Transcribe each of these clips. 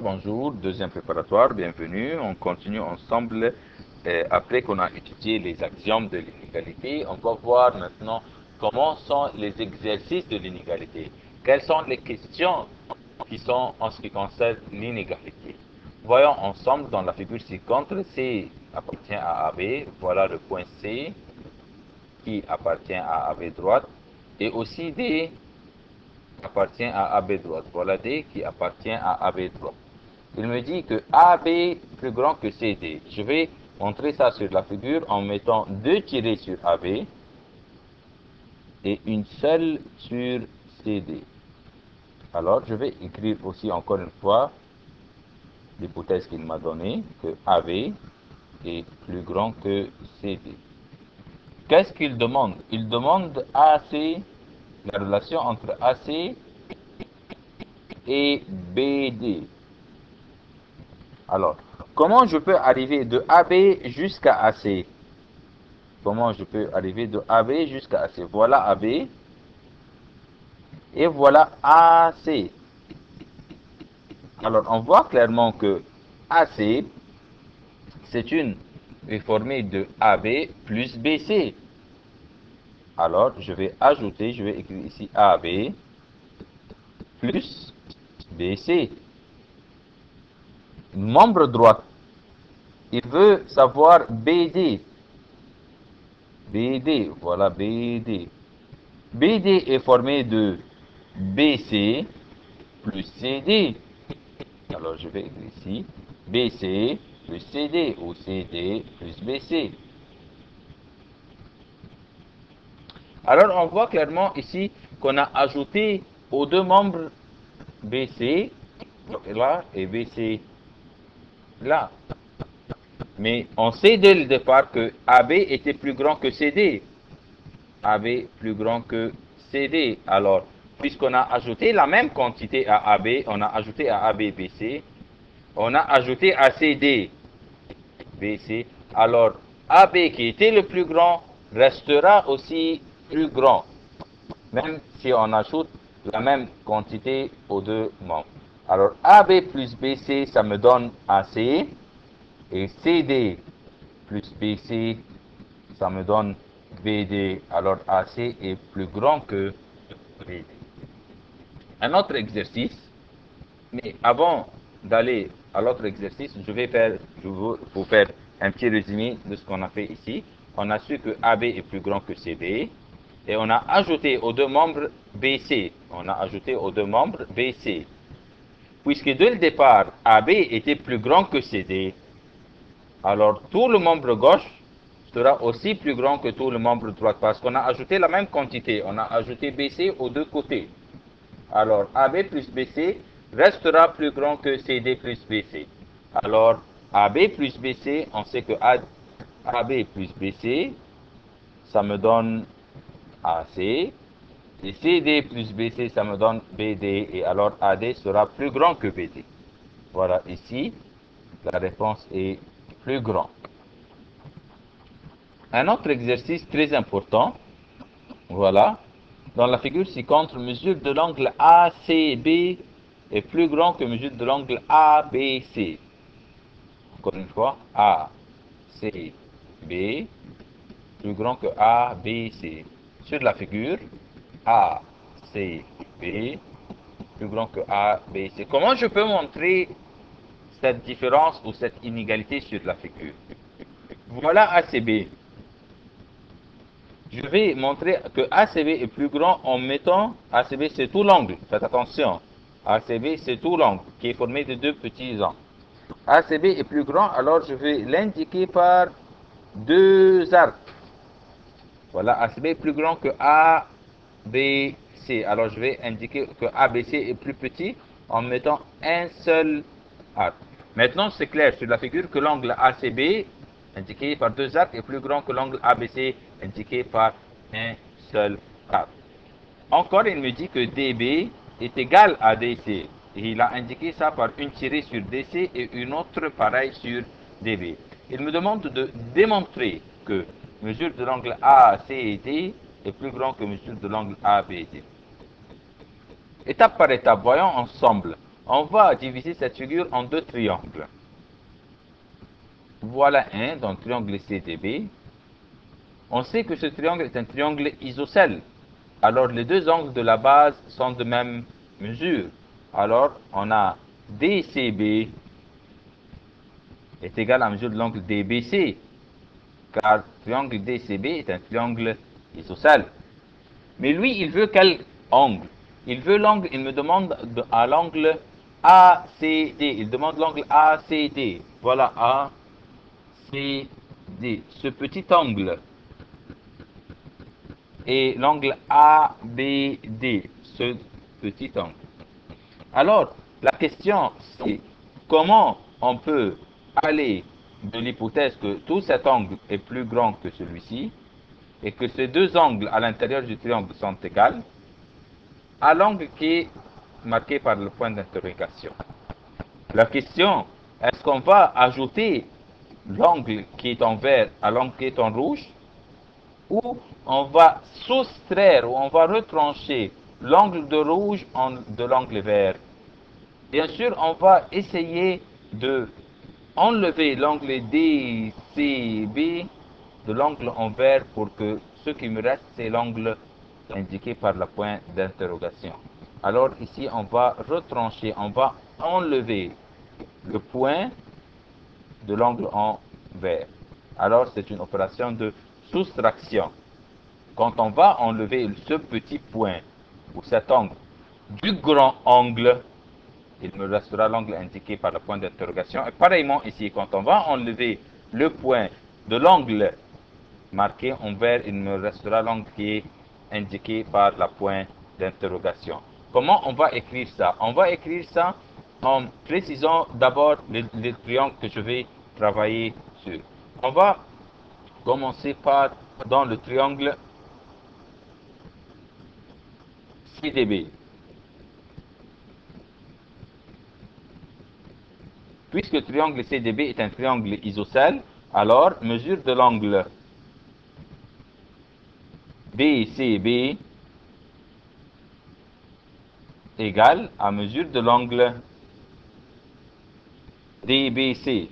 bonjour, deuxième préparatoire, bienvenue. On continue ensemble. Après qu'on a étudié les axiomes de l'inégalité, on va voir maintenant comment sont les exercices de l'inégalité. Quelles sont les questions qui sont en ce qui concerne l'inégalité. Voyons ensemble dans la figure ci-contre, C appartient à AB, voilà le point C qui appartient à AB droite, et aussi D appartient à AB droite. Voilà D qui appartient à AB droite. Il me dit que AB est plus grand que CD. Je vais montrer ça sur la figure en mettant deux tirets sur AB et une seule sur CD. Alors, je vais écrire aussi encore une fois l'hypothèse qu'il m'a donnée, que AB est plus grand que CD. Qu'est-ce qu'il demande? Il demande AC, la relation entre AC et BD. Alors, comment je peux arriver de AB jusqu'à AC? Comment je peux arriver de AB jusqu'à AC? Voilà AB et voilà AC. Alors, on voit clairement que AC, est formé de AB plus BC. Alors, je vais écrire ici AB plus BC. Membre droit, il veut savoir BD. BD, voilà BD. BD est formé de BC plus CD. Alors, je vais écrire ici BC plus CD ou CD plus BC. Alors, on voit clairement ici qu'on a ajouté aux deux membres BC là et BC là. Mais on sait dès le départ que AB était plus grand que CD. AB plus grand que CD. Alors, puisqu'on a ajouté la même quantité à AB, on a ajouté à AB BC, on a ajouté à CD BC. Alors, AB qui était le plus grand restera aussi plus grand, même si on ajoute la même quantité aux deux membres. Alors, AB plus BC, ça me donne AC, et CD plus BC, ça me donne BD. Alors, AC est plus grand que BD. Un autre exercice, mais avant d'aller à l'autre exercice, je vais vous faire un petit résumé de ce qu'on a fait ici. On a su que AB est plus grand que CD. Et on a ajouté aux deux membres BC. On a ajouté aux deux membres BC. Puisque dès le départ, AB était plus grand que CD, alors tout le membre gauche sera aussi plus grand que tout le membre droit. Parce qu'on a ajouté la même quantité. On a ajouté BC aux deux côtés. Alors AB plus BC restera plus grand que CD plus BC. Alors AB plus BC, on sait que AB plus BC, ça me donne AC, et CD plus BC, ça me donne BD, et alors AD sera plus grand que BD. Voilà, ici, la réponse est plus grand. Un autre exercice très important, voilà, dans la figure ci-contre, mesure de l'angle ACB est plus grand que mesure de l'angle ABC. Encore une fois, ACB plus grand que ABC. Sur la figure, ACB plus grand que ABC. Comment je peux montrer cette différence ou cette inégalité sur la figure? Voilà ACB. Je vais montrer que ACB est plus grand en mettant ACB, c'est tout l'angle. Faites attention. ACB, c'est tout l'angle qui est formé de deux petits angles. ACB est plus grand, alors je vais l'indiquer par deux arcs. Voilà, ACB est plus grand que ABC. Alors je vais indiquer que ABC est plus petit en mettant un seul arc. Maintenant, c'est clair sur la figure que l'angle ACB, indiqué par deux arcs, est plus grand que l'angle ABC, indiqué par un seul arc. Encore, il me dit que DB est égal à DC. Et il a indiqué ça par une tirée sur DC et une autre pareille sur DB. Il me demande de démontrer que mesure de l'angle ACD est plus grand que mesure de l'angle ABD. Étape par étape, voyons ensemble. On va diviser cette figure en deux triangles. Voilà un, donc triangle CDB. On sait que ce triangle est un triangle isocèle. Alors les deux angles de la base sont de même mesure. Alors on a DCB est égal à la mesure de l'angle DBC, car le triangle DCB est un triangle isocèle. Mais lui, il veut quel angle? Il veut l'angle, il me demande à l'angle ACD. Il demande l'angle ACD. Voilà ACD. Ce petit angle. Et l'angle ABD. Ce petit angle. Alors, la question, c'est comment on peut aller de l'hypothèse que tout cet angle est plus grand que celui-ci et que ces deux angles à l'intérieur du triangle sont égaux à l'angle qui est marqué par le point d'interrogation. La question, est-ce qu'on va ajouter l'angle qui est en vert à l'angle qui est en rouge, ou on va soustraire, ou on va retrancher l'angle de rouge de l'angle vert? Bien sûr, on va essayer de enlever l'angle DCB de l'angle en vert pour que ce qui me reste, c'est l'angle indiqué par le point d'interrogation. Alors ici, on va retrancher, on va enlever le point de l'angle en vert. Alors c'est une opération de soustraction. Quand on va enlever ce petit point ou cet angle du grand angle, il me restera l'angle indiqué par le point d'interrogation. Et pareillement ici, quand on va enlever le point de l'angle marqué en vert, il me restera l'angle qui est indiqué par le point d'interrogation. Comment on va écrire ça? On va écrire ça en précisant d'abord les triangles que je vais travailler sur. On va commencer par dans le triangle CDB. Puisque le triangle CDB est un triangle isocèle, alors mesure de l'angle BCB égale à mesure de l'angle DBC,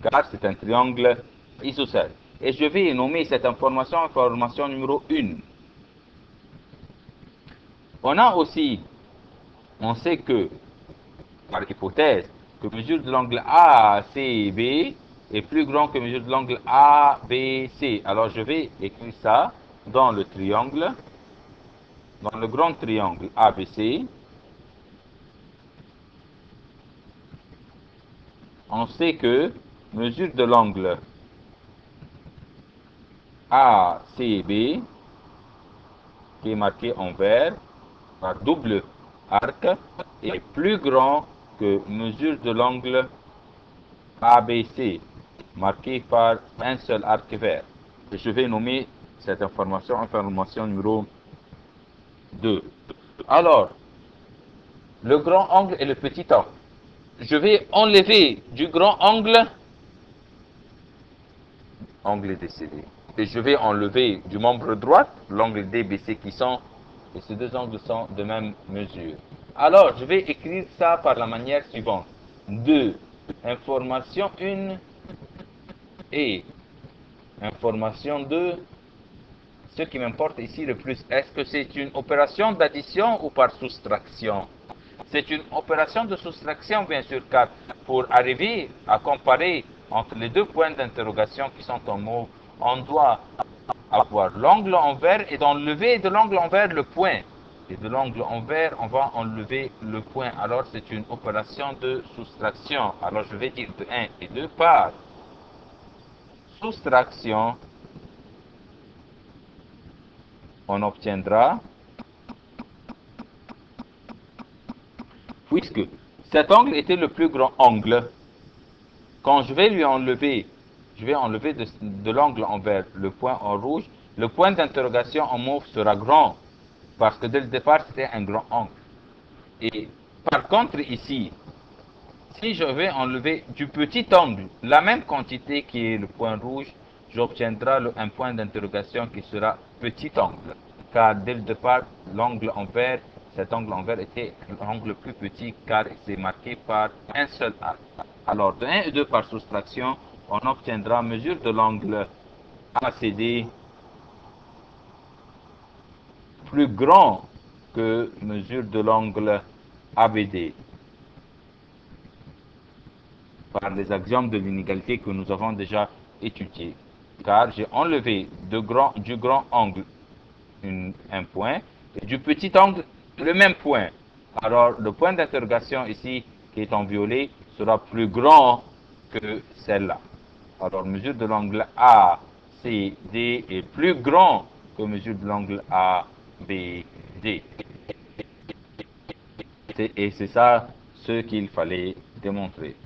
car c'est un triangle isocèle. Et je vais nommer cette information numéro 1. On sait que, par hypothèse, que mesure de l'angle ACB est plus grand que mesure de l'angle ABC. Alors je vais écrire ça dans le triangle, dans le grand triangle ABC. On sait que mesure de l'angle ACB, qui est marqué en vert par double arc, est plus grand que mesure de l'angle ABC, marqué par un seul arc vert. Et je vais nommer cette information numéro 2. Alors, le grand angle et le petit angle. Je vais enlever du grand angle décédé. Et je vais enlever du membre droit l'angle DBC qui sont, et ces deux angles sont de même mesure. Alors, je vais écrire ça par la manière suivante. 2. Information 1 et information 2. Ce qui m'importe ici le plus, est-ce que c'est une opération d'addition ou par soustraction? C'est une opération de soustraction, bien sûr, car pour arriver à comparer entre les deux points d'interrogation qui sont en mauve, on doit avoir l'angle en vert et d'enlever de l'angle en vert le point. Et de l'angle en vert, on va enlever le point. Alors, c'est une opération de soustraction. Alors, je vais dire de 1 et 2 par soustraction, on obtiendra, puisque cet angle était le plus grand angle, quand je vais lui enlever, de l'angle en vert le point en rouge, le point d'interrogation en mauve sera grand, parce que dès le départ, c'était un grand angle. Et par contre, ici, si je vais enlever du petit angle la même quantité qui est le point rouge, j'obtiendrai un point d'interrogation qui sera petit angle. Car dès le départ, l'angle en vert, cet angle envers était l'angle plus petit car c'est marqué par un seul arc. Alors, de 1 et 2 par soustraction, on obtiendra mesure de l'angle ACD plus grand que mesure de l'angle ABD par les axiomes de l'inégalité que nous avons déjà étudiés. Car j'ai enlevé du grand angle un point et du petit angle le même point. Alors le point d'interrogation ici qui est en violet sera plus grand que celle-là. Alors mesure de l'angle ACD est plus grand que mesure de l'angle ABD. Et c'est ça ce qu'il fallait démontrer.